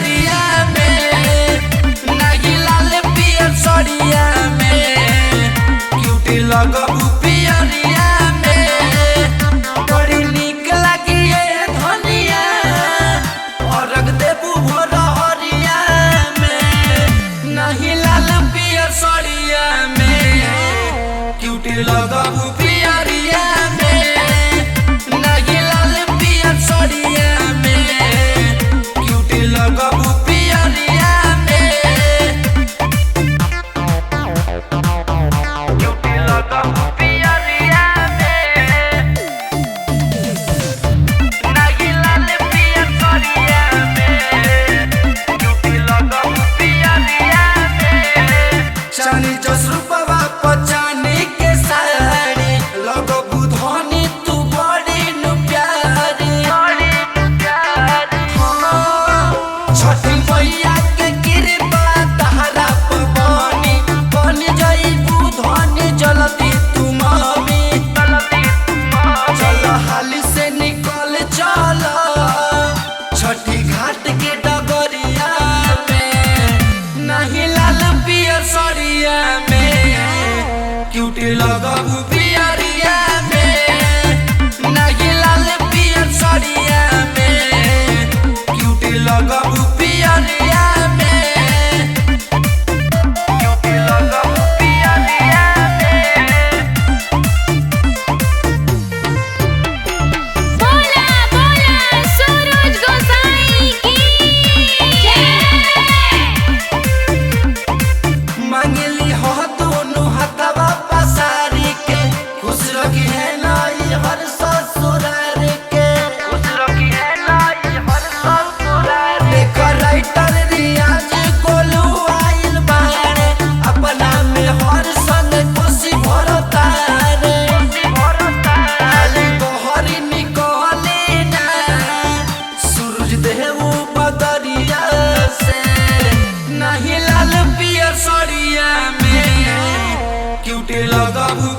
पियरिया में, नहीं लाल पियर सड़िया में, क्यूटी लगबू पियरिया में। बड़ी निक लगिए धनिया, अरग देबू भोर हरिया में, नहीं लाल पियर सड़िया में, क्यूटी लगबू पियरिया में, नहीं लाल पियर सड़िया में, क्यूटी लगबू पियरिया में, क्यूटी लगबू पियरिया में, नहीं लाल पियर सड़िया में, क्यूटी लगबू पियरिया में। चानी जस रूपवा पचानी के साड़ी, लगबू धनी तू बड़ी नु प्यारी, छठी मैया के कृपा तहरा पर बनी, बन जाइबू धनी जल्दी तू मम्मी। चल हाली से निकल चल, छठी घाट के डगरिया में, नहीं लाल पियर सड़िया में, क्यूटी लगबू पियरिया में, नहीं लाल पियर सड़िया में, क्यूटी लगबू पियरिया में, क्यूटी लगबू पियरिया में। बोला बोला सूरज गोसाई की जय। मांगली हो दोनों हथवा पसारी के, खुश रखी है नाई हर ससुरार के, खुश रखी है नाई हर ससुरार। लेकर राइटर रियाज गोलू आइल बारे, अपना में हर संग खुशी भरता रे, आली बहरी निकली ना, सूरज देव बदरिया से, नहीं लाल पियर सड़िया में, क्यूटी लगबू